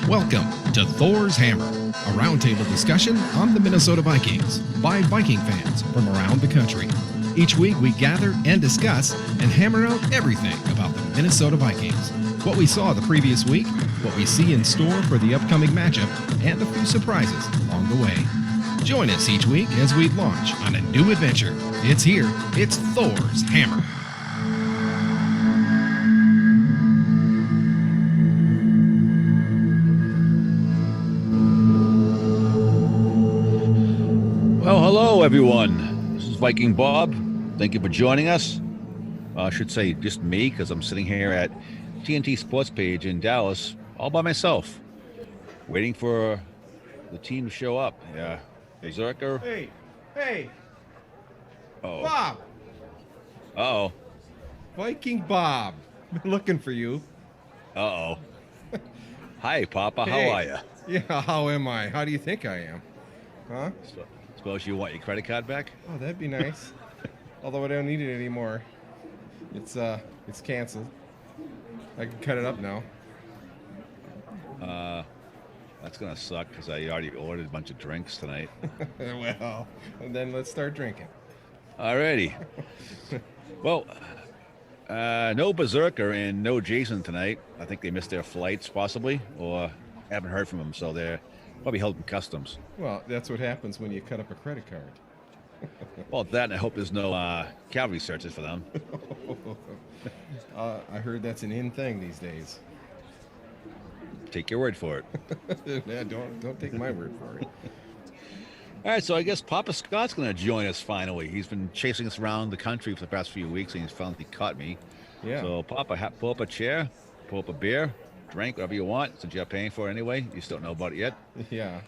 Welcome to Thors Hammer, a roundtable discussion on the Minnesota Vikings by Viking fans from around the country. Each week we gather and discuss and hammer out everything about the Minnesota Vikings, what we saw the previous week, what we see in store for the upcoming matchup, and a few surprises along the way. Join us each week as we launch on a new adventure. It's here, it's Thors Hammer. Well, hello everyone. This is Viking Bob. Thank you for joining us. I should say just me, because I'm sitting here at TNT Sports Page in Dallas all by myself, waiting for the team to show up. Yeah, Bezerker. Hey, Oh, Bob, uh-oh, Viking Bob, been looking for you. uh-oh. Hi, Papa. Hey. How are you? Yeah, how am I? How do you think I am? Huh? Suppose you want your credit card back? Oh, that'd be nice. Although I don't need it anymore. It's canceled. I can cut it up now. That's gonna suck because I already ordered a bunch of drinks tonight. Well, then let's start drinking. Alrighty. Well, no Bezerker and no Jason tonight. I think they missed their flights possibly, or haven't heard from them, so they're probably held in customs. Well, that's what happens when you cut up a credit card. Well, that, and I hope there's no cavalry searches for them. I heard that's an in thing these days. Take your word for it. Yeah, don't take my word for it. All right, so I guess Papa Scott's going to join us finally. He's been chasing us around the country for the past few weeks, and he's finally caught me. Yeah. So, Papa, pull up a chair, pull up a beer, drink, whatever you want, since you're paying for it anyway. You still don't know about it yet. Yeah.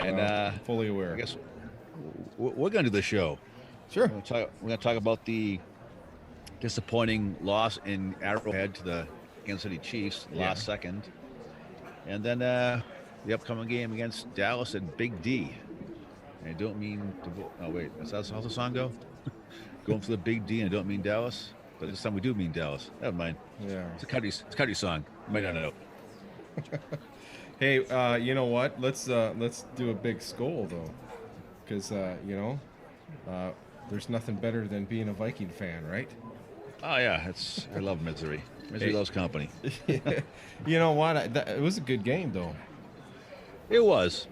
And I'm fully aware. I guess we're going to do the show. Sure. We're going to talk about the disappointing loss in Arrowhead to the Kansas City Chiefs last second. And then the upcoming game against Dallas and Big D. And I don't mean to... Oh, wait. Is that how the song go? Going for the Big D and I don't mean Dallas. But this time we do mean Dallas. Never mind. Yeah. It's a country song. You might not know. Hey, you know what? Let's do a big skull though, because there's nothing better than being a Viking fan, right? Oh, yeah. I love misery. Misery loves company. You know what? It was a good game though. It was.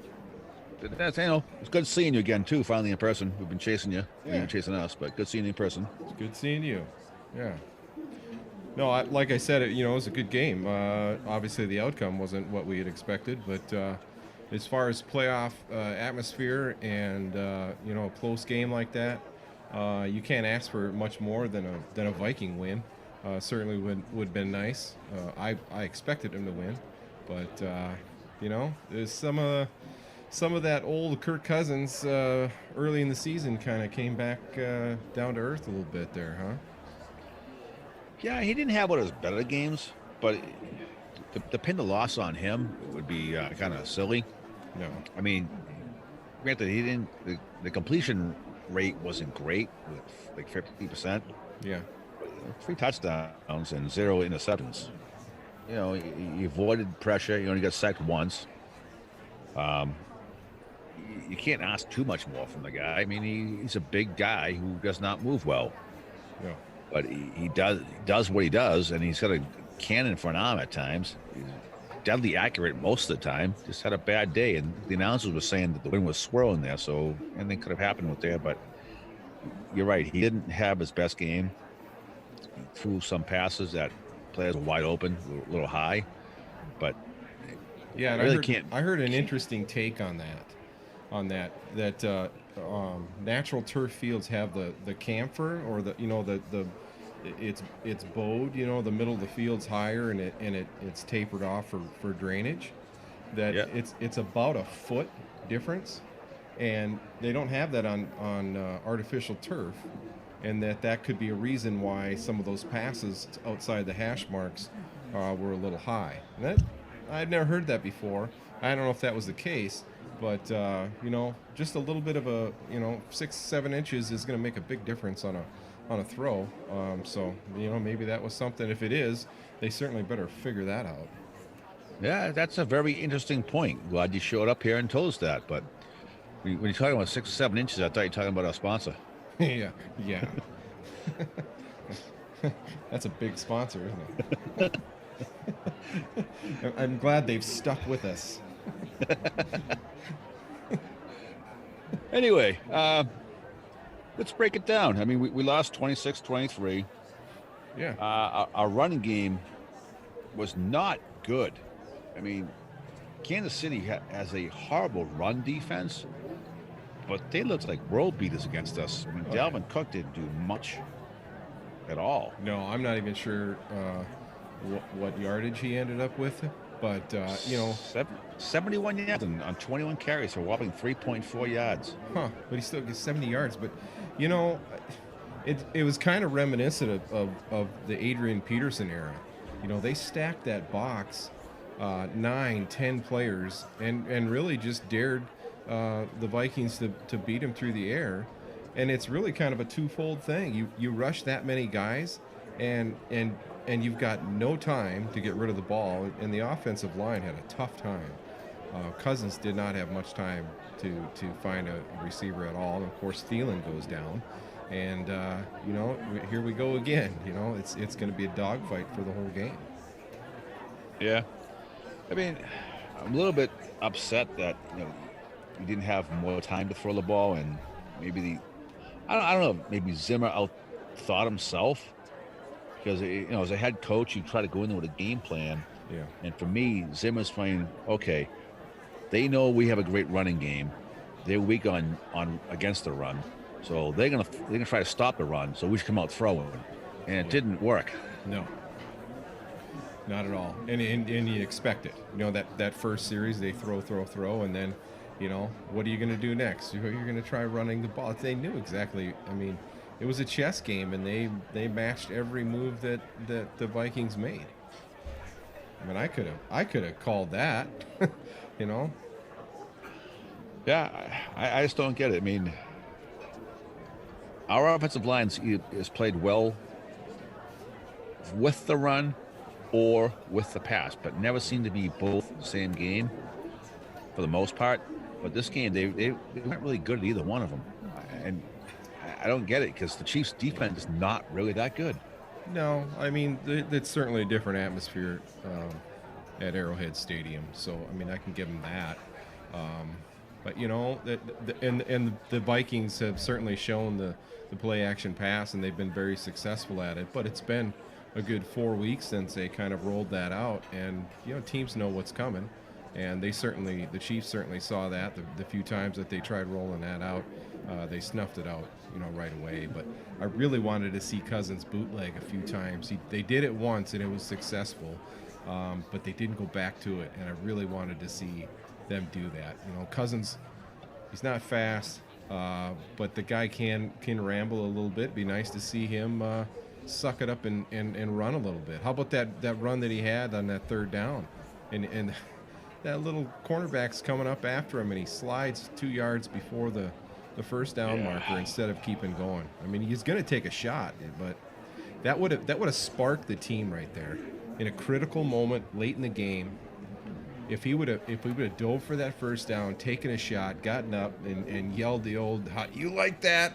That's, it's good seeing you again, too, finally in person. We've been chasing you. Yeah. You've been chasing us, but good seeing you in person. It's good seeing you. Yeah. No, like I said, it was a good game. Obviously, the outcome wasn't what we had expected, but as far as playoff atmosphere and a close game like that, you can't ask for much more than a Viking win. Certainly would have been nice. I expected him to win, but there's some of that old Kirk Cousins early in the season kind of came back down to earth a little bit there, huh? Yeah, he didn't have one of his better games, but to pin the loss on him would be kind of silly. No. I mean, granted, the completion rate wasn't great, with like 50%. Yeah. 3 touchdowns and 0 interceptions. He avoided pressure. He only got sacked once. You can't ask too much more from the guy. I mean, he's a big guy who does not move well. Yeah. But he does what he does, and he's got a cannon for an arm at times. He's deadly accurate most of the time. Just had a bad day, and the announcers were saying that the wind was swirling there, so anything could have happened with there. But you're right, he didn't have his best game. He threw some passes that players were wide open, a little high, but yeah, and I heard an interesting take on that. Natural turf fields have the camphor, or it's bowed. The middle of the field's higher and it's tapered off for drainage. It's about a foot difference, and they don't have that on artificial turf, and that could be a reason why some of those passes outside the hash marks were a little high. And I'd never heard that before. I don't know if that was the case. But, just a little bit of 6-7 inches is going to make a big difference on a throw. So maybe that was something. If it is, they certainly better figure that out. Yeah, that's a very interesting point. Glad you showed up here and told us that. But when you're talking about 6 or 7 inches, I thought you were talking about our sponsor. Yeah, yeah. That's a big sponsor, isn't it? I'm glad they've stuck with us. Anyway, let's break it down. I mean, we lost 26-23. Yeah. Our running game was not good. I mean, Kansas City has a horrible run defense, but they looked like world beaters against us. I mean, Oh, yeah. Dalvin Cook didn't do much at all. No, I'm not even sure what yardage he ended up with, but 71 yards on 21 carries for a whopping 3.4 yards. but he still gets 70 yards. But you know, it was kind of reminiscent of the Adrian Peterson era. You know, they stacked that box, 9, 10 players, and really just dared the Vikings to beat him through the air. And it's really kind of a twofold thing. You rush that many guys, and you've got no time to get rid of the ball. And the offensive line had a tough time. Cousins did not have much time to find a receiver at all. And of course, Thielen goes down, and here we go again. You know, it's going to be a dogfight for the whole game. Yeah, I mean, I'm a little bit upset that we didn't have more time to throw the ball, and maybe I don't know, maybe Zimmer outthought himself, because as a head coach, you try to go in there with a game plan. Yeah. And for me, Zimmer's playing okay. They know we have a great running game. They're weak on against the run, so they're gonna try to stop the run. So we should come out throwing, and it didn't work. No. Not at all. And you expect it. You know, that first series, they throw, and then, what are you going to do next? You're going to try running the ball. They knew exactly. I mean, it was a chess game, and they matched every move that the Vikings made. I mean, I could have called that, Yeah, I just don't get it. I mean, our offensive line has played well with the run or with the pass, but never seemed to be both the same game for the most part. But this game, they weren't really good at either one of them. And I don't get it, because the Chiefs' defense is not really that good. No, I mean, it's certainly a different atmosphere at Arrowhead Stadium. So, I mean, I can give them that. But, the Vikings have certainly shown the play action pass, and they've been very successful at it. But it's been a good 4 weeks since they kind of rolled that out, and teams know what's coming, and the Chiefs certainly saw that the few times that they tried rolling that out. They snuffed it out right away. But I really wanted to see Cousins bootleg a few times. They did it once and it was successful, but they didn't go back to it, and I really wanted to see them do that. Cousins, he's not fast, but the guy can ramble a little bit. It'd be nice to see him suck it up and run a little bit. How about that run that he had on that third down, and that little cornerback's coming up after him, and he slides 2 yards before the first down marker instead of keeping going. I mean, he's going to take a shot, but that would have sparked the team right there in a critical moment late in the game. If we would have dove for that first down, taken a shot, gotten up, and yelled the old "You like that?"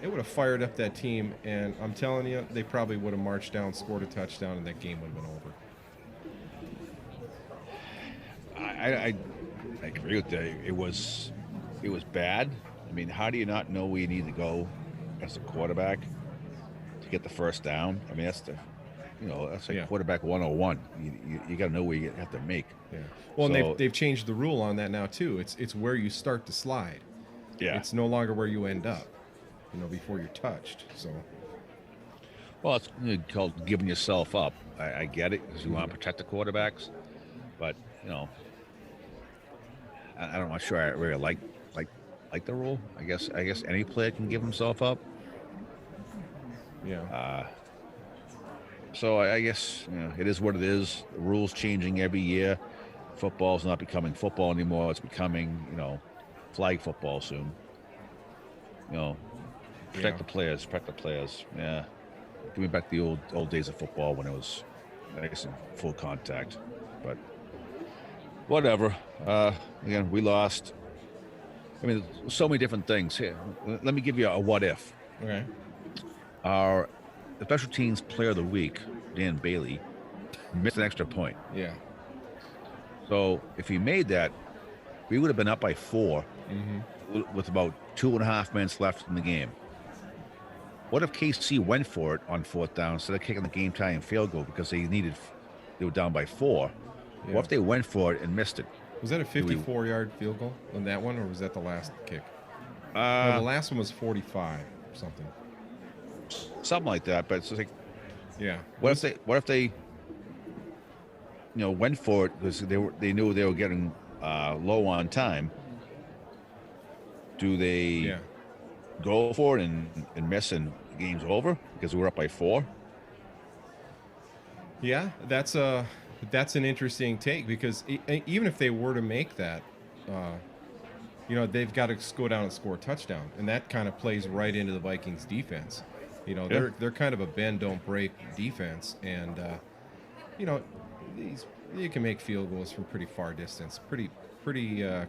It would have fired up that team, and I'm telling you, they probably would have marched down, scored a touchdown, and that game would have been over. I agree with that. It was bad. I mean, how do you not know where you need to go as a quarterback to get the first down? I mean, that's like quarterback 101. You got to know where you have to make. Yeah. Well, and they've changed the rule on that now too. It's where you start to slide. Yeah. It's no longer where you end up, before you're touched. So. Well, it's called giving yourself up. I get it, because you want to protect the quarterbacks, but I'm not sure I really like the rule. I guess any player can give himself up. Yeah. So I guess it is what it is. The rules changing every year. Football's not becoming football anymore. It's becoming flag football soon. Protect the players. Yeah. Give me back the old days of football when it was nice and full contact. But whatever. Again, we lost. I mean, there's so many different things here. Let me give you a what if. Okay. Our special teams player of the week, Dan Bailey, missed an extra point. Yeah. So if he made that, we would have been up by 4 with about 2.5 minutes left in the game. What if KC went for it on 4th down instead of kicking the game tying field goal because they were down by 4? Yeah. What if they went for it and missed it? Was that a 54-yard field goal on that one, or was that the last kick? No, the last one was 45 or something. Something like that. But it's just like, yeah. what if they went for it because they knew they were getting low on time? Do they go for it and miss and the game's over because we were up by 4? Yeah, that's an interesting take because even if they were to make that, they've got to go down and score a touchdown, and that kind of plays right into the Vikings defense. They're kind of a bend don't break defense, and you can make field goals from pretty far distance, pretty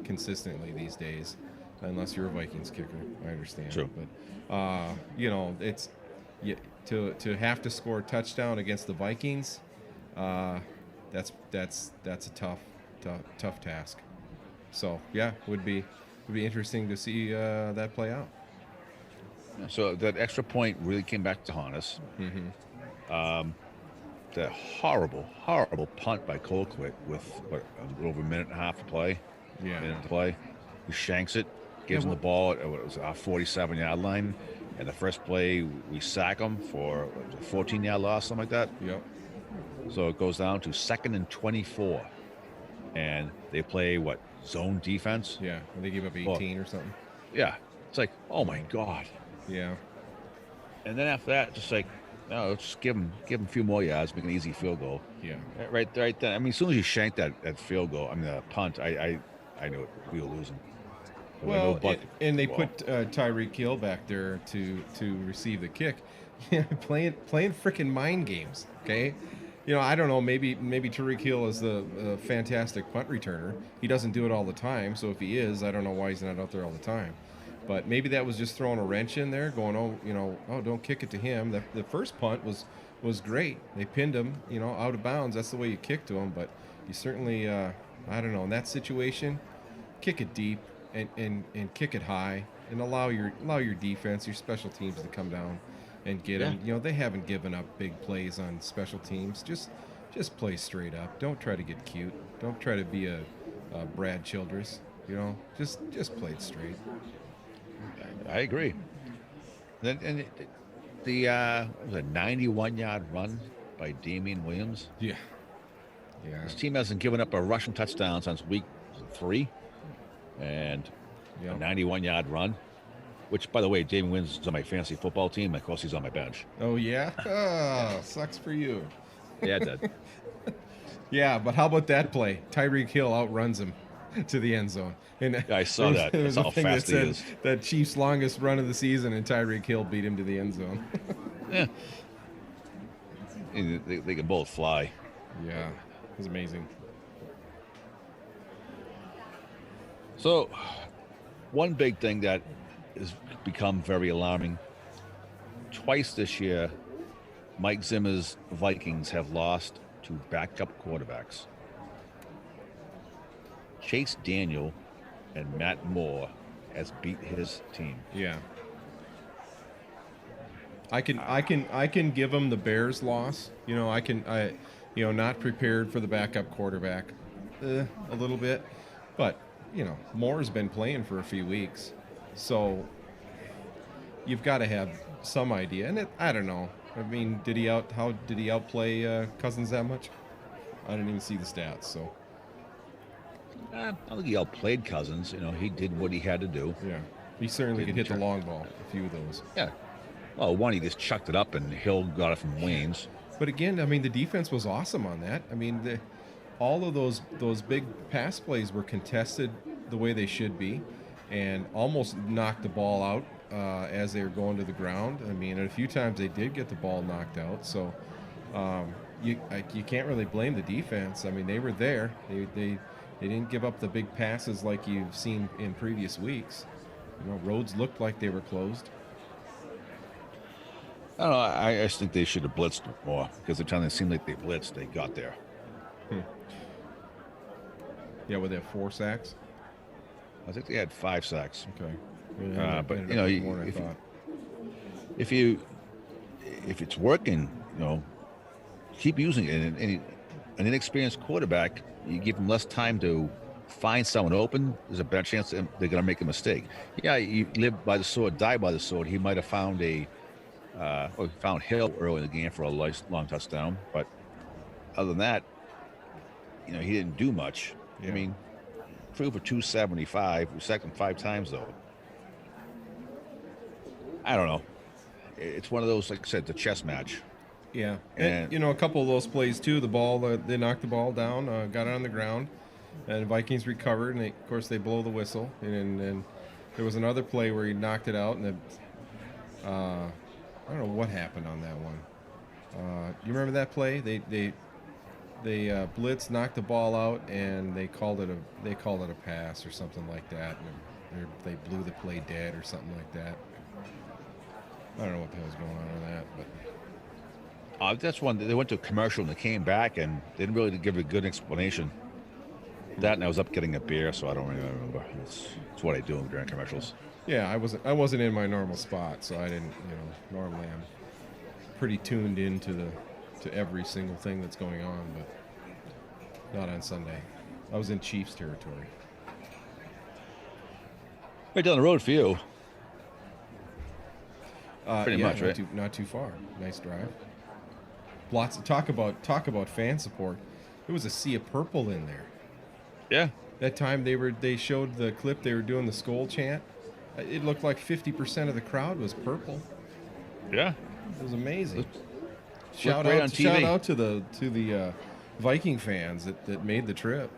consistently these days, unless you're a Vikings kicker. I understand. True. But it's to have to score a touchdown against the Vikings. That's a tough task. So yeah, would be interesting to see that play out. So that extra point really came back to haunt us. That horrible punt by Colquitt with a little over a minute and a half to play. Yeah. Minute to play. He shanks it, gives him the ball at what was our 47-yard line, and the first play we sack him for a 14-yard loss, something like that. Yep. So it goes down to 2nd and 24, and they play zone defense. Yeah, and they give up 18 or something. Yeah, it's like, oh my god. Yeah. And then after that, just like, no, let's just give him a few more yards, make an easy field goal. Yeah. Right then. I mean, as soon as you shanked that field goal, I mean the punt, I knew it. We were losing. Well, and they put Tyreek Hill back there to receive the kick, playing freaking mind games. Okay. I don't know. Maybe Tyreek Hill is the fantastic punt returner. He doesn't do it all the time. So if he is, I don't know why he's not out there all the time. But maybe that was just throwing a wrench in there, going, don't kick it to him. The first punt was great. They pinned him, out of bounds. That's the way you kick to him. But you certainly, I don't know, in that situation, kick it deep and kick it high and allow your defense, your special teams to come down and get them. They haven't given up big plays on special teams. Just play straight up. Don't try to get cute. Don't try to be a Brad Childress. Just play it straight. I agree. And the 91-yard run by Damian Williams. Yeah. His team hasn't given up a rushing touchdown since week 3, and a 91-yard run. Which, by the way, Damian Williams is on my fantasy football team. Of course, he's on my bench. Oh yeah. Oh, sucks for you. Yeah, it did. Yeah, but how about that play? Tyreek Hill outruns him to the end zone. And I saw that. That's how fast he is. That Chiefs' longest run of the season, and Tyreek Hill beat him to the end zone. Yeah. And they can both fly. Yeah, it was amazing. So, one big thing that has become very alarming. Twice this year, Mike Zimmer's Vikings have lost to backup quarterbacks. Chase Daniel and Matt Moore has beat his team. Yeah. I can give him the Bears loss. Not prepared for the backup quarterback a little bit, but Moore's been playing for a few weeks, so you've got to have some idea. And I don't know. I mean, did he outplay Cousins that much? I didn't even see the stats. So I don't think he outplayed Cousins. He did what he had to do. Yeah, he certainly could hit the long ball. A few of those. Yeah. Well, one, he just chucked it up, and Hill got it from Waynes. But again, I mean, the defense was awesome on that. I mean, all of those big pass plays were contested the way they should be, and almost knocked the ball out as they were going to the ground. I mean, a few times they did get the ball knocked out. So you can't really blame the defense. I mean, they were there. They They didn't give up the big passes like you've seen in previous weeks. Roads looked like they were closed. I don't know. I just think they should have blitzed more because the time it seemed like they blitzed, they got there. Yeah, were there 4 sacks? I think they had 5 sacks. Okay. But more than I thought. if it's working, keep using it. And an inexperienced quarterback, you give him less time to find someone open. There's a better chance that they're going to make a mistake. Yeah, you live by the sword, die by the sword. He might have found found Hill early in the game for a long touchdown, but other than that, he didn't do much. Yeah. I mean, threw for 275. We sacked him 5 times though. I don't know. It's one of those, like I said, the chess match. Yeah, and a couple of those plays too. The ball, they knocked the ball down, got it on the ground, and the Vikings recovered, and of course they blow the whistle. And there was another play where he knocked it out, and I don't know what happened on that one. You remember that play? They blitzed, knocked the ball out, and they called it a pass or something like that. And they blew the play dead or something like that. I don't know what the hell's going on with that, but that's one. They went to a commercial and they came back and they didn't really give a good explanation. That and I was up getting a beer, so I don't really remember. It's what I do during commercials. Yeah, I wasn't in my normal spot, so I didn't. Normally I'm pretty tuned into every single thing that's going on, but not on Sunday. I was in Chiefs territory. Right down the road for you. Pretty much, right? Not too far. Nice drive. Lots of talk about fan support. There was a sea of purple in there. Yeah. That time they showed the clip, they were doing the Skol chant. It looked like 50% of the crowd was purple. Yeah. It was amazing. Shout out to the Viking fans that made the trip.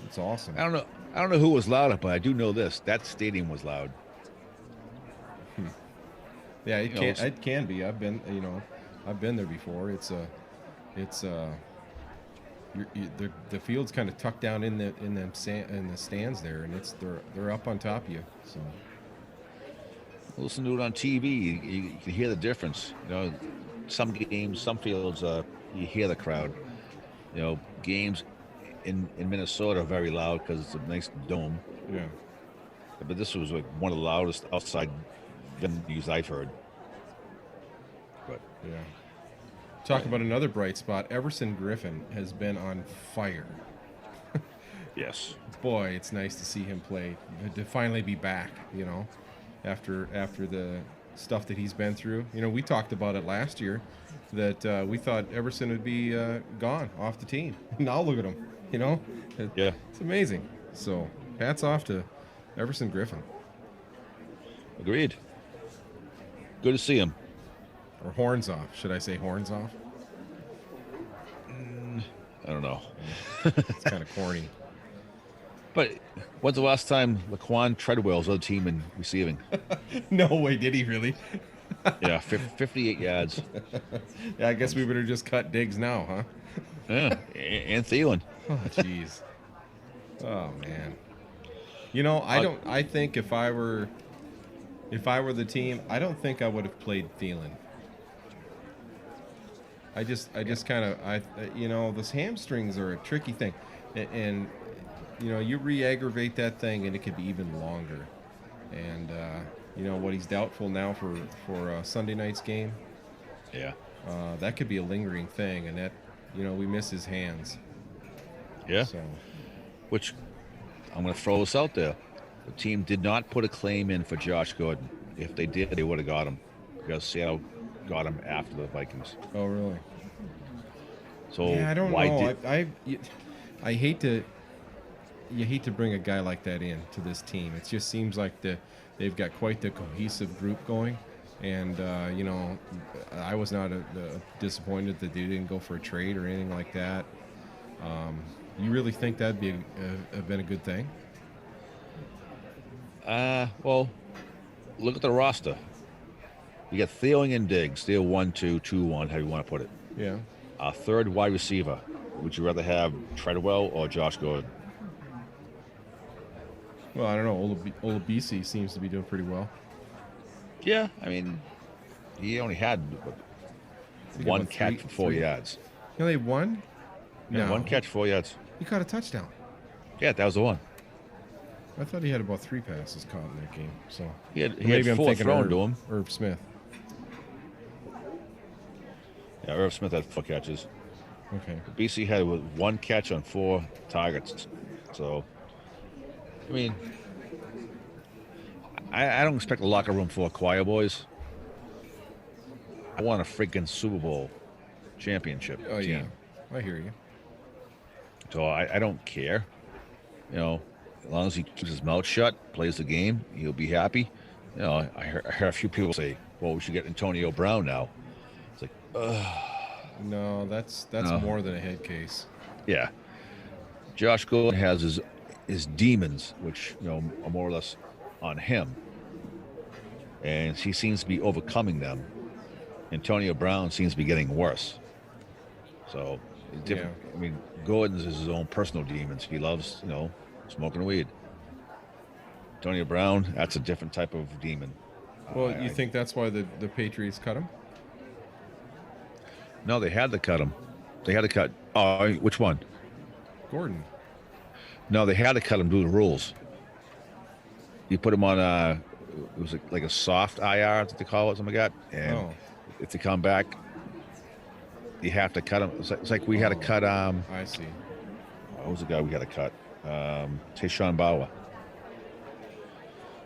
It's awesome. I don't know who was louder, but I do know this. That stadium was loud. Yeah, it can be. I've been there before. The field's kind of tucked down in the stands there, and they're up on top of you. So listen to it on TV. You can hear the difference. Some games, some fields, you hear the crowd. Games in Minnesota are very loud because it's a nice dome. Yeah. But this was like one of the loudest outside venues I've heard. But yeah. Talk about another bright spot. Everson Griffin has been on fire. yes. Boy, it's nice to see him play, to finally be back, after the stuff that he's been through. We talked about it last year that we thought Everson would be gone off the team. Now look at him, Yeah. It's amazing. So hats off to Everson Griffin. Agreed. Good to see him. Or horns off. Should I say horns off? I don't know. It's kind of corny. But when's the last time Laquan Treadwell's other team in receiving? No way, did he really? Yeah, 58 yards. Yeah, I guess we better just cut Diggs now, huh? Yeah, and Thielen. Oh, jeez. Oh, man. I think if I were the team, I don't think I would have played Thielen. I just kind of, those hamstrings are a tricky thing. And you re-aggravate that thing and it could be even longer. And, what he's doubtful now for Sunday night's game. Yeah. That could be a lingering thing. And that, we miss his hands. Yeah. So. Which, I'm going to throw this out there. The team did not put a claim in for Josh Gordon. If they did, they would have got him. Because Seattle got him after the Vikings. Oh, really? So yeah, I don't know. I hate to. You hate to bring a guy like that in to this team. It just seems like they've got quite the cohesive group going, and I was not disappointed that they didn't go for a trade or anything like that. You really think that'd be have been a good thing? Well, look at the roster. You got Thielen and Diggs. They're 1-2, 2-1, how you want to put it. Yeah. A third wide receiver. would you rather have Treadwell or Josh Gordon? Well, I don't know. Olabisi seems to be doing pretty well. Yeah, I mean, he only had one catch for 4 yards. You only had one? Yeah, No. one catch, 4 yards. He caught a touchdown. Yeah, that was the one. I thought he had about 3 passes caught in that game. So He had maybe I'm 4 thinking thrown to him. Irv Smith. Yeah, Irv Smith had 4 catches. Okay. BC had 1 catch on 4 targets. So, I mean, I don't expect a locker room full of choir boys. I want a freaking Super Bowl championship Oh, team. yeah. I hear you. So I don't care. You know, as long as he keeps his mouth shut, plays the game, he'll be happy. You know, I heard a few people say, well, we should get Antonio Brown now. It's like, No, that's No. more than a head case. yeah. Josh Gordon has his demons, which, you know, are more or less on him. And he seems to be overcoming them. Antonio Brown seems to be getting worse. So, it's different. Yeah. I mean, Gordon's is his own personal demons. He loves, you know, smoking weed. Antonio Brown, that's a different type of demon. Well, you think that's why the Patriots cut him? No, they had to cut him. They had to cut. Oh, which one? Gordon. No, they had to cut him due to rules. You put him on it was like a soft IR, that they call it, something like that. And if they come back, you have to cut him. It's like we had to cut. I see. What was the guy we had to cut? Tayshaun Bauer.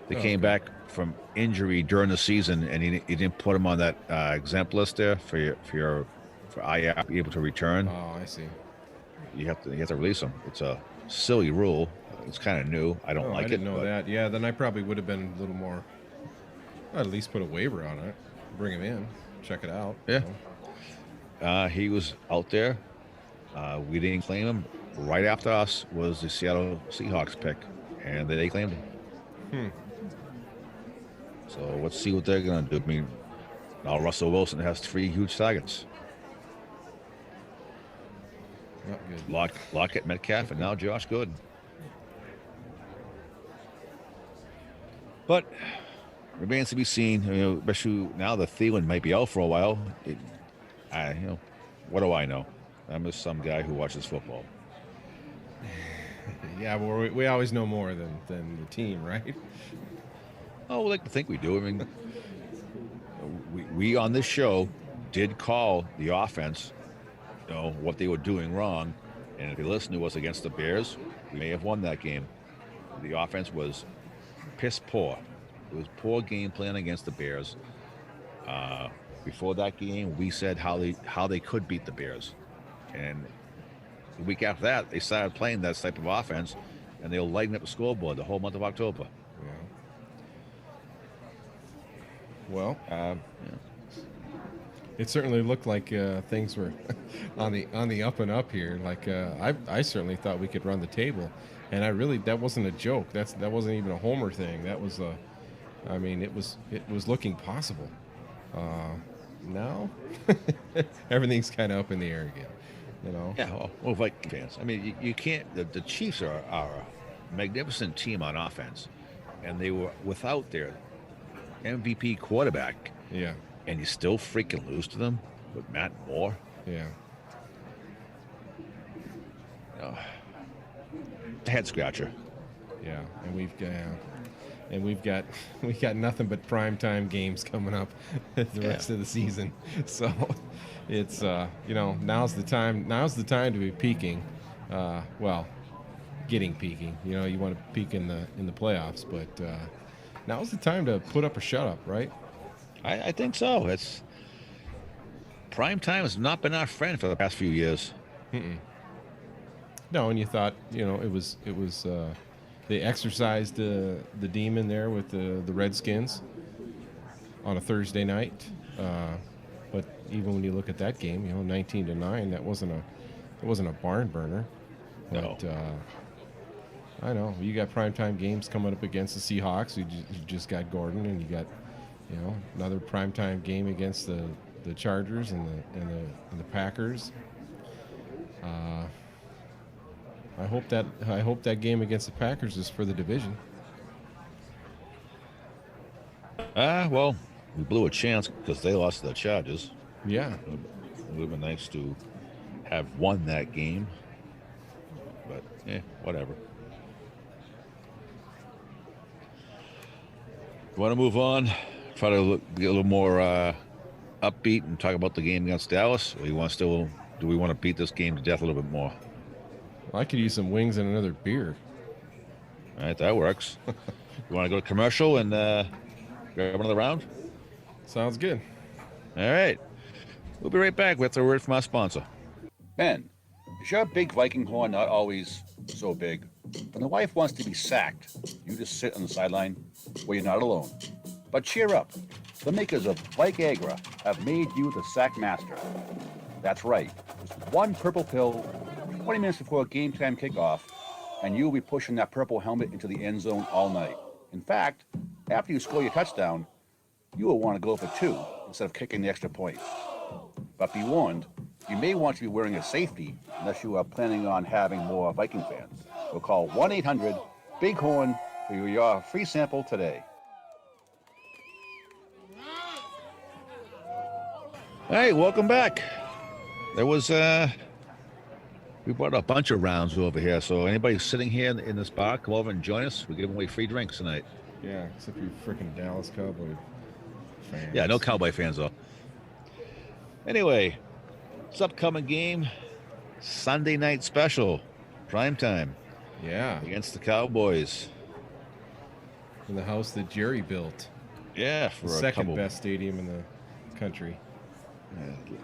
They came back from injury during the season, and you didn't put him on that exempt list there for IR to be able to return. Oh, I see. You have to release him. It's a silly rule. It's kind of new. I don't like I didn't it. know but that. Yeah, then I probably would have been a little more. I'd at least put a waiver on it. Bring him in. Check it out. Yeah. You know. He was out there. We didn't claim him. Right after us was the Seattle Seahawks pick, and they claimed him. So let's see what they're going to do. I mean, now Russell Wilson has 3 huge targets. Not good. Lockett, Metcalf, and now Josh Gordon. But remains to be seen. You know, especially now that Thielen might be out for a while. You know, what do I know? I'm just some guy who watches football. Yeah, but we always know more than the team, right? Oh, we like to think we do. I mean, we on this show did call the offense, you know, what they were doing wrong. And if you listen to us against the Bears, we may have won that game. The offense was piss poor. It was poor game plan against the Bears. Before that game, we said how they could beat the Bears. And the week after that, they started playing that type of offense, and they were lighting up the scoreboard the whole month of October. Yeah. Well, it certainly looked like things were on the up and up here. Like I certainly thought we could run the table, and that wasn't a joke. That wasn't even a homer thing. That was I mean, it was looking possible. Now everything's kind of up in the air again. You know. Yeah, well, Viking fans. I mean, you can't. The Chiefs are a magnificent team on offense, and they were without their MVP quarterback. Yeah. And you still freaking lose to them with Matt Moore. Yeah. Head scratcher. Yeah, and we've got nothing but primetime games coming up the rest of the season. So it's you know, now's the time to be peaking. Well, getting peaking. You know, you want to peak in the playoffs, but now's the time to put up or shut up, right? I think so. It's prime time has not been our friend for the past few years. No, and you thought, you know, it was they exercised the demon there with the Redskins on a Thursday night. But even when you look at that game, you know, 19-9, that wasn't a barn burner. But No. I know you got primetime games coming up against the Seahawks. You just got Gordon, and you got, you know, another primetime game against the Chargers and the Packers. I hope that game against the Packers is for the division. Well, we blew a chance because they lost to the Chargers. Yeah. It would have been nice to have won that game, but whatever. You want to move on? Try to get a little more upbeat and talk about the game against Dallas? Or do we want to beat this game to death a little bit more? I could use some wings and another beer. All right, that works. You want to go to commercial and grab another round? Sounds good. All right. We'll be right back with a word from our sponsor. Ben, is your big Viking horn not always so big? When the wife wants to be sacked, you just sit on the sideline? Well, you're not alone. But cheer up. The makers of Viagra have made you the sack master. That's right. Just one purple pill, 20 minutes before game time kickoff, and you'll be pushing that purple helmet into the end zone all night. In fact, after you score your touchdown, you will want to go for 2 instead of kicking the extra point. But be warned, you may want to be wearing a safety unless you are planning on having more Viking fans. So call 1-800-BIG-HORN for your free sample today. Hey, welcome back. There was we brought a bunch of rounds over here, so anybody sitting here in this bar, come over and join us. We're giving away free drinks tonight. Yeah, except you freaking Dallas Cowboy fans. Yeah, no Cowboy fans though. Anyway, this upcoming game, Sunday night special, prime time. Yeah. Against the Cowboys. In the house that Jerry built. Yeah, for the a second couple, best stadium in the country.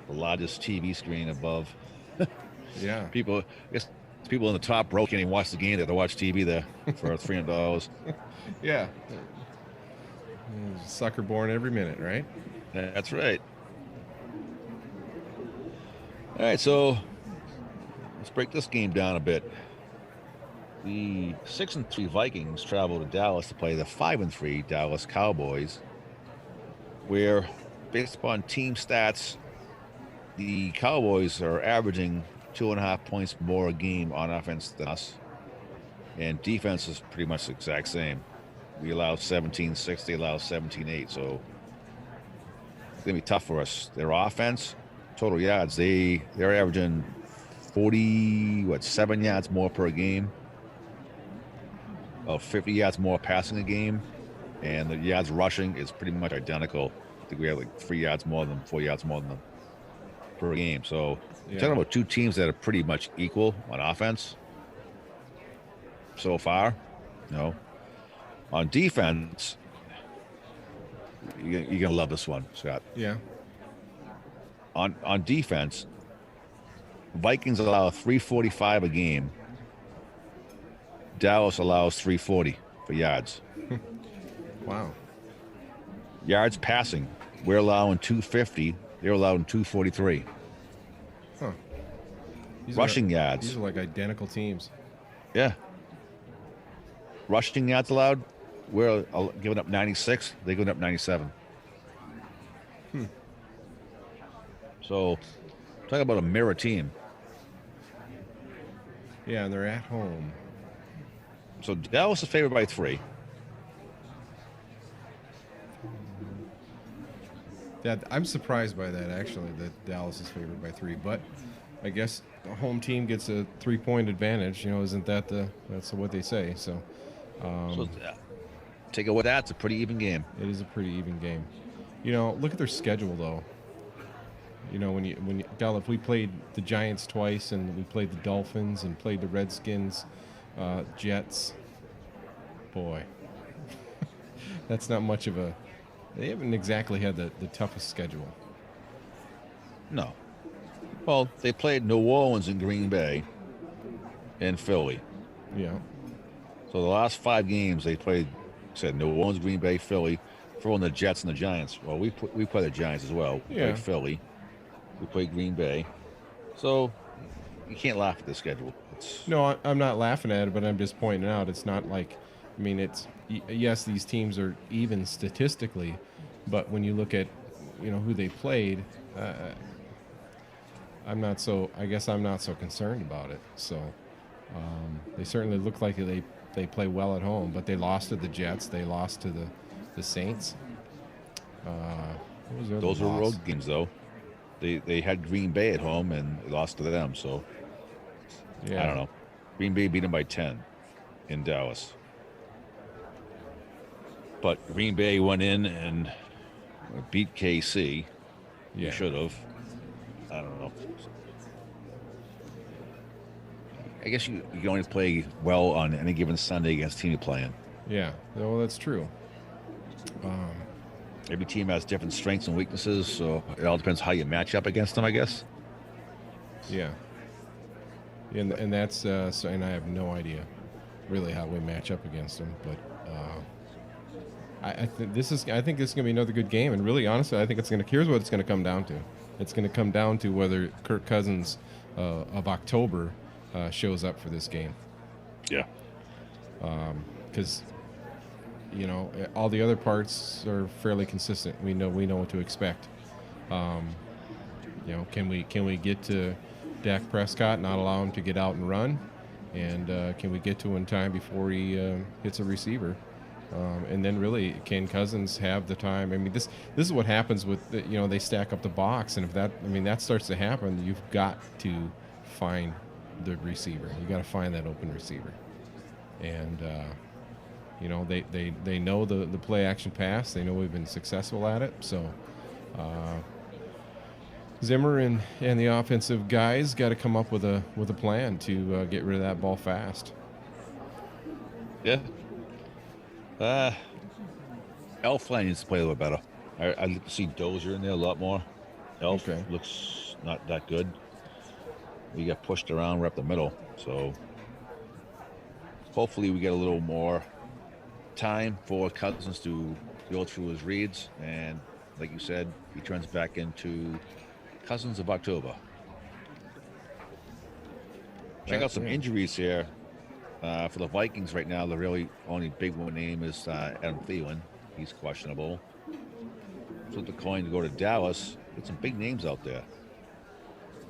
The largest TV screen above. Yeah. People in the top row can't even watch the game. They have to watch TV there for $300. Yeah. There's a sucker born every minute, right? That's right. All right, so let's break this game down a bit. The 6-3 Vikings travel to Dallas to play the 5-3 Dallas Cowboys, where, based upon team stats, the Cowboys are averaging 2.5 points more a game on offense than us, and defense is pretty much the exact same. We allow 17-6, they allow 17-8, so it's gonna be tough for us. Their offense, total yards, they're averaging 7 yards more per game, 50 yards more passing a game, and the yards rushing is pretty much identical. I think we have like 3 yards more than 4 yards more than them per game. So you're talking about two teams that are pretty much equal on offense so far. On defense, you're gonna love this one, Scott. Yeah. On defense, Vikings allow 345 a game. Dallas allows 340 for yards. Wow. Yards passing, we're allowing 250. They're allowing 243. Huh. Rushing yards. These are like identical teams. Yeah. Rushing yards allowed, we're giving up 96. They're giving up 97. So, talk about a mirror team. Yeah, and they're at home. So Dallas is favored by 3. I'm surprised by that, actually, that Dallas is favored by 3. But I guess the home team gets a 3-point advantage. Isn't that's what they say? So, take it with that. It's a pretty even game. It is a pretty even game. Look at their schedule, though. If we played the Giants twice, and we played the Dolphins, and played the Redskins, Jets, boy, that's not much of a. They haven't exactly had the toughest schedule. No. Well, they played New Orleans and Green Bay and Philly. Yeah. So the last 5 games they played, New Orleans, Green Bay, Philly, throwing the Jets and the Giants. Well, we play the Giants as well. We played Philly. We played Green Bay. So you can't laugh at the schedule. No, I'm not laughing at it, but I'm just pointing out it's not like, yes, these teams are even statistically, but when you look at, who they played, I guess I'm not so concerned about it. So they certainly look like they play well at home, but they lost to the Jets. They lost to the Saints. What was their other Those are loss? road games, though. They had Green Bay at home and lost to them. So Yeah. I don't know. Green Bay beat them by 10 in Dallas. But Green Bay went in and beat KC. Yeah. You should have. I don't know. I guess you can only play well on any given Sunday against the team you're playing. Yeah. Well, that's true. Every team has different strengths and weaknesses, so it all depends how you match up against them, I guess. Yeah. And that's so, and I have no idea really how we match up against them, but I think this is going to be another good game. And really, honestly, I think here's what it's going to come down to. It's going to come down to whether Kirk Cousins of October shows up for this game. Yeah. Because all the other parts are fairly consistent. We know what to expect. Can we get to Dak Prescott, not allow him to get out and run, and can we get to him in time before he hits a receiver? And then really, can Cousins have the time? I mean, this is what happens with they stack up the box, and if that starts to happen, you've got to find the receiver. You got to find that open receiver, and they know the play action pass. They know we've been successful at it. So Zimmer and the offensive guys got to come up with a plan to get rid of that ball fast. Yeah. Elf line needs to play a little better. I'd like to see Dozier in there a lot more. Elf looks not that good. We got pushed around. We're up the middle. So hopefully we get a little more time for Cousins to go through his reads. And like you said, he turns back into Cousins of October. Check out some injuries here. For the Vikings right now, the really only big one name is Adam Thielen. He's questionable. Flip the coin to go to Dallas. Got some big names out there.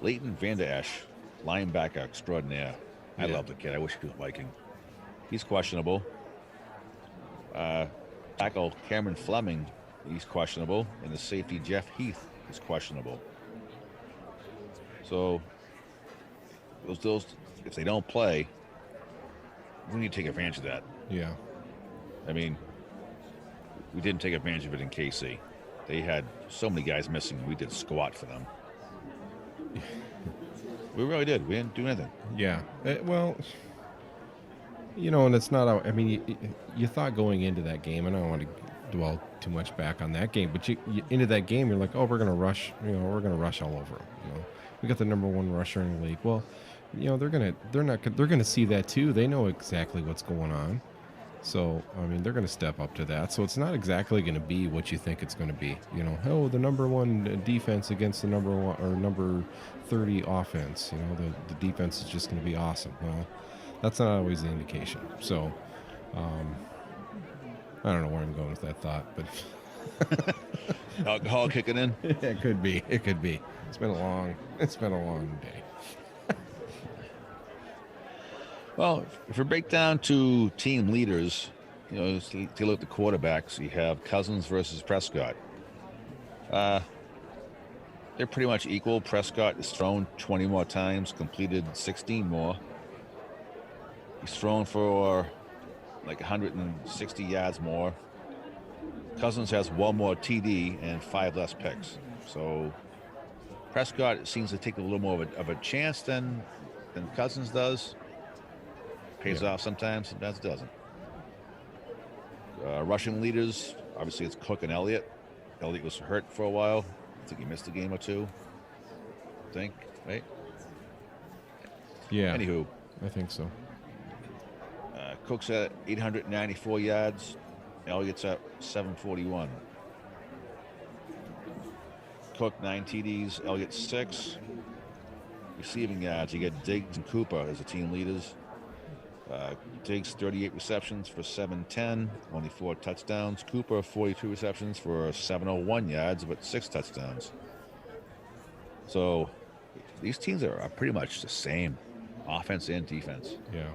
Leighton Vander Esch, linebacker extraordinaire. I love the kid. I wish he was a Viking. He's questionable. Tackle Cameron Fleming, he's questionable. And the safety Jeff Heath is questionable. So those if they don't play, we need to take advantage of that. Yeah. I mean, we didn't take advantage of it in KC. They had so many guys missing. We did squat for them. We really did. We didn't do anything. Yeah. Well, and it's not. I mean, you thought going into that game, and I don't want to dwell too much back on that game, but you into that game, you're like, oh, we're gonna rush. We're gonna rush all over them. We got the number one rusher in the league. Well, they're gonna see that too. They know exactly what's going on. So, I mean, they're going to step up to that. So it's not exactly going to be what you think it's going to be. The number one defense against the number 30 offense. The defense is just going to be awesome. Well, that's not always the indication. So, I don't know where I'm going with that thought, but Alcohol kicking in. It could be. It's been a long day. Well, if we break down to team leaders, take a look at the quarterbacks. You have Cousins versus Prescott. They're pretty much equal. Prescott is thrown 20 more times, completed 16 more. He's thrown for like 160 yards more. Cousins has one more TD and 5 less picks. So Prescott seems to take a little more of a chance than Cousins does. Pays off sometimes it doesn't. Rushing leaders, obviously it's Cook and Elliott. Elliott was hurt for a while. I think he missed a game or two. Right? Yeah. Anywho. I think so. Cook's at 894 yards. Elliott's at 741. Cook 9 TDs. Elliott 6. Receiving yards, you get Diggs and Cooper as the team leaders. Diggs 38 receptions for 710, only 4 touchdowns. Cooper 42 receptions for 701 yards, but 6 touchdowns. So these teams are pretty much the same, offense and defense. Yeah.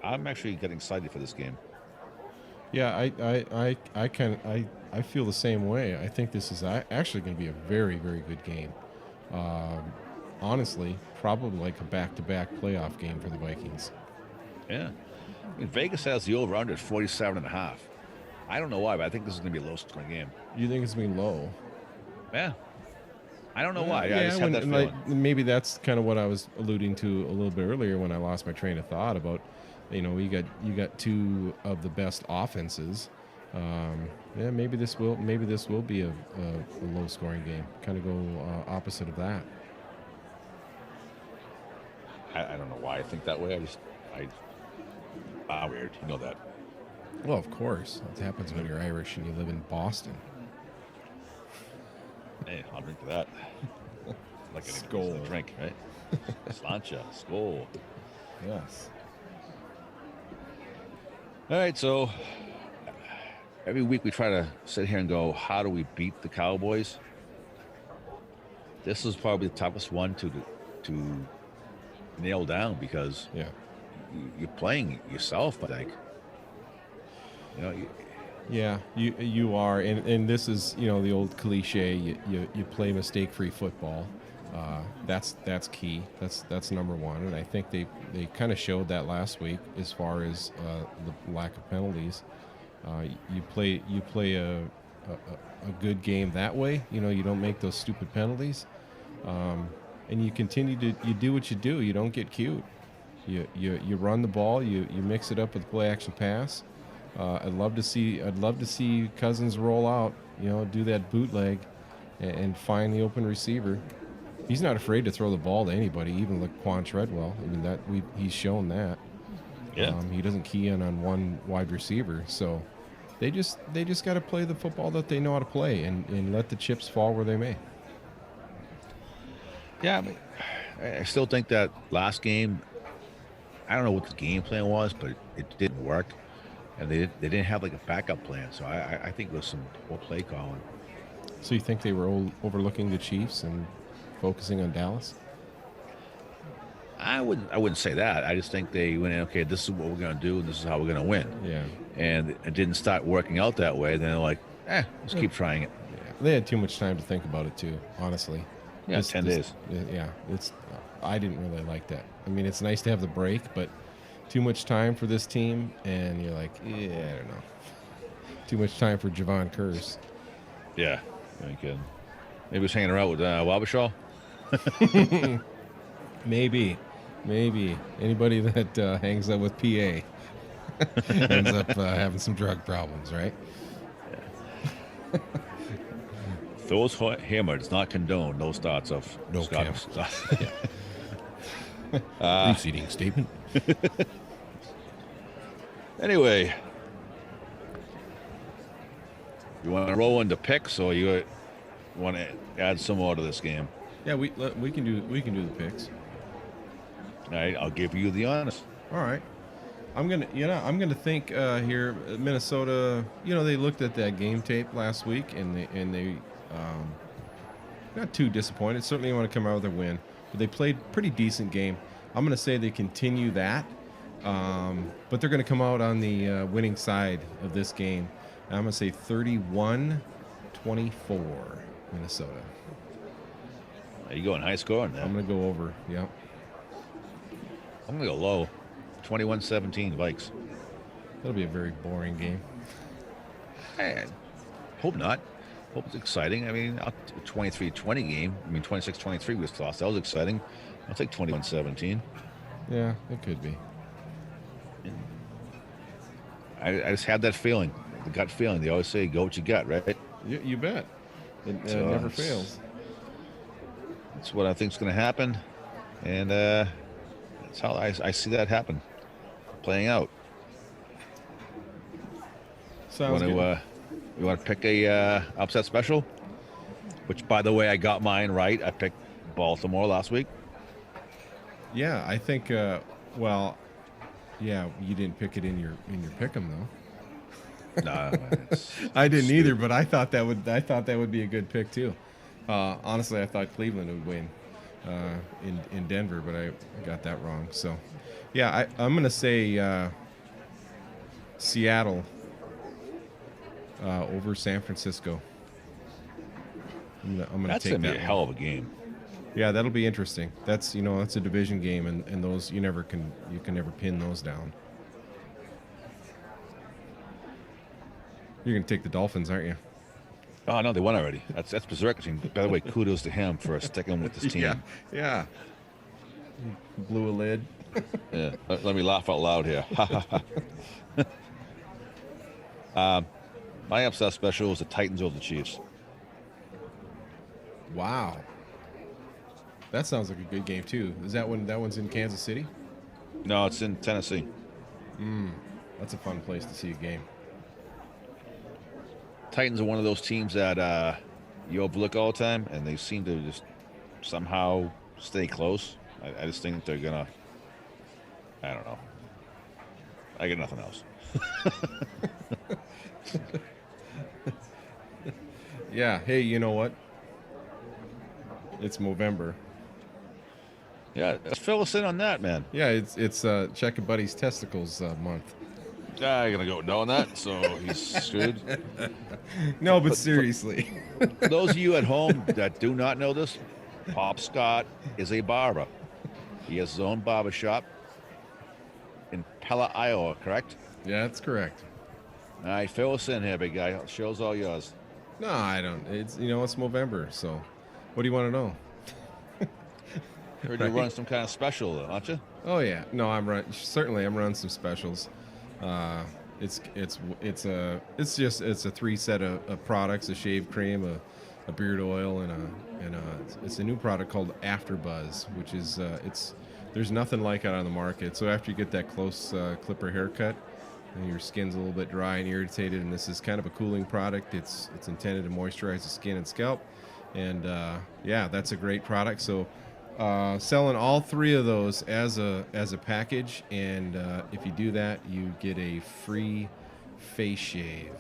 I'm actually getting excited for this game. Yeah, I feel the same way. I think this is actually going to be a very, very good game. Um, Honestly, probably like a back-to-back playoff game for the Vikings. Yeah. I mean, Vegas has the over-under at 47.5. I don't know why, but I think this is going to be a low-scoring game. You think it's going to be low? Yeah. I don't know why. I Yeah, just have that feeling. maybe that's kind of what I was alluding to a little bit earlier when I lost my train of thought about, you got two of the best offenses. Yeah, maybe this will be a low-scoring game. Kind of go opposite of that. I don't know why I think that way. Weird. You know that. Well, of course, it happens when you're Irish and you live in Boston. Hey, I'll drink to that. Like Skol. a drink, right? Slancha, skol. Yes. All right, so every week we try to sit here and go, how do we beat the Cowboys? This is probably the toughest one to nail down because you're playing yourself, I think. Yeah, you are, and this is the old cliche. You play mistake-free football. That's key. That's number one, and I think they kind of showed that last week as far as the lack of penalties. You play a good game that way. You don't make those stupid penalties, and you continue to do what you do. You don't get cute. You run the ball. You mix it up with play action pass. I'd love to see Cousins roll out, do that bootleg and find the open receiver. He's not afraid to throw the ball to anybody, even Laquan Treadwell. I mean, he's shown that. Yeah. He doesn't key in on one wide receiver. So they just got to play the football that they know how to play and let the chips fall where they may. Yeah, I still think that last game, I don't know what the game plan was, but it didn't work. And they didn't have like a backup plan. So I think it was some poor play calling. So you think they were overlooking the Chiefs and focusing on Dallas? I wouldn't say that. I just think they went in, okay, this is what we're going to do, and this is how we're going to win. Yeah. And it didn't start working out that way. Then they're like, let's keep trying it. Yeah. They had too much time to think about it too, honestly. Yeah, 10 days. Yeah, I didn't really like that. I mean, it's nice to have the break, but too much time for this team, and you're like, I don't know. Too much time for Javon Curse. Yeah, you kidding. Maybe he was hanging around with Wabashaw. Maybe. Anybody that hangs out with PA ends up having some drug problems, right? Yeah. Thors hammer does not condone those thoughts of No Scott. Preceding statement. Anyway, you want to roll into picks, or you want to add some more to this game? Yeah, we can do the picks. All right, I'll give you the honest. All right. I'm gonna think here. Minnesota. They looked at that game tape last week, and they not too disappointed. Certainly want to come out with a win, but they played pretty decent game. I'm gonna say they continue that, but they're gonna come out on the winning side of this game. And I'm gonna say 31-24 Minnesota. Are you going high score on that? I'm gonna go over. Yep. I'm going to go low. 21-17 Vikes. That'll be a very boring game. Hope not. Hope it's exciting. I mean, a 23-20 game. I mean, 26-23 was lost. That was exciting. I'll take 21-17. Yeah, it could be. I just had that feeling, the gut feeling. They always say, go what you got, right? You bet. It never fails. That's what I think is going to happen. And that's how I see that happen, playing out. Sounds good. You want to pick a upset special? Which, by the way, I got mine right. I picked Baltimore last week. Yeah, I think. Well, yeah, you didn't pick it in your pick'em though. No, I didn't either, but I thought that would be a good pick too. Honestly, I thought Cleveland would win in Denver, but I got that wrong. So, yeah, I'm going to say Seattle over San Francisco. I'm gonna That's take gonna be that a one. hell of a game. Yeah, that'll be interesting. That's that's a division game, and those you can never pin those down. You're gonna take the Dolphins, aren't you? Oh no, they won already. That's Bezerker team. By the way, kudos to him for sticking with this team. Yeah. Blew a lid. Yeah. Let me laugh out loud here. My upset special is the Titans over the Chiefs. Wow. That sounds like a good game too. Is that one's in Kansas City? No, it's in Tennessee. That's a fun place to see a game. Titans are one of those teams that you overlook all the time, and they seem to just somehow stay close. I just think they're gonna. I don't know. I got nothing else. Yeah. Hey, you know what? It's Movember. Yeah, fill us in on that, man. Yeah, it's Check a Buddy's Testicles month. I'm gonna go no on that, so he's screwed. No, but seriously. For those of you at home that do not know this, Pop Scott is a barber. He has his own barber shop in Pella, Iowa, correct? Yeah, that's correct. All right, fill us in here, big guy. The show's all yours. No, I don't. It's it's Movember, so what do you want to know? Heard you run some kind of special, aren't you? Oh yeah, no, I'm running some specials. It's a 3 set of products: a shave cream, a beard oil, and it's a new product called Afterbuzz, which is there's nothing like it on the market. So after you get that close clipper haircut, and your skin's a little bit dry and irritated, and this is kind of a cooling product. It's intended to moisturize the skin and scalp, and yeah, that's a great product. So. Selling all 3 of those as a package, and if you do that, you get a free face shave,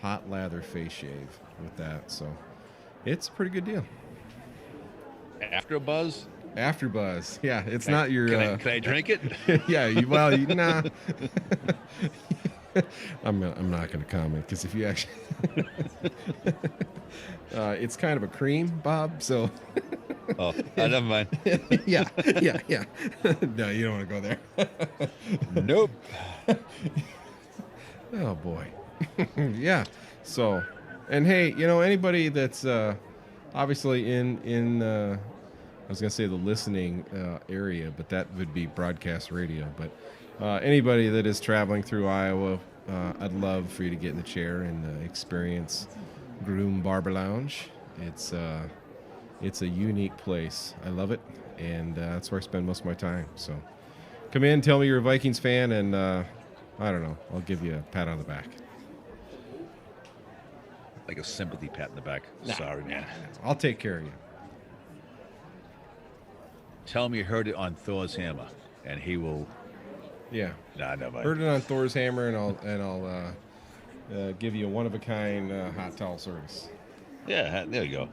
hot lather face shave with that. So it's a pretty good deal. After Buzz? Afterbuzz, yeah, it's not your. Can I drink it? Yeah, nah. I'm not going to comment because if you actually, it's kind of a cream, Bob. So. Oh, never mind. yeah. No, you don't want to go there. Nope. Oh boy. Yeah. So, and hey, anybody that's obviously in I was gonna say the listening area, but that would be broadcast radio. But anybody that is traveling through Iowa, I'd love for you to get in the chair and experience Groom Barber Lounge. It's a unique place. I love it, and that's where I spend most of my time. So come in, tell me you're a Vikings fan, and I don't know, I'll give you a pat on the back. Like a sympathy pat in the back. Sorry, man. I'll take care of you. Tell him you heard it on Thor's hammer, and he will. Yeah. Nah, never mind. Heard it on Thor's hammer, and I'll give you a one-of-a-kind hot towel service. Yeah, there you go.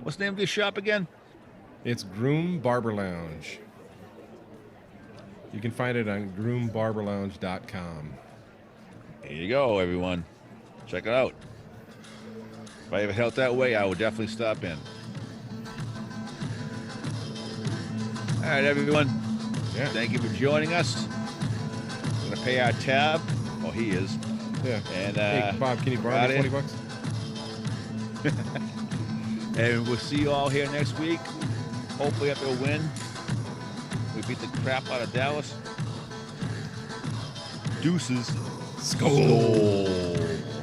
What's the name of this shop again? It's Groom Barber Lounge. You can find it on groombarberlounge.com. There you go, everyone. Check it out. If I ever head out that way, I will definitely stop in. All right, everyone. Yeah. Thank you for joining us. We're going to pay our tab. Oh, he is. Yeah. And hey, Bob, can you borrow me $20? And we'll see you all here next week. Hopefully after a win. We beat the crap out of Dallas. Deuces. Skol.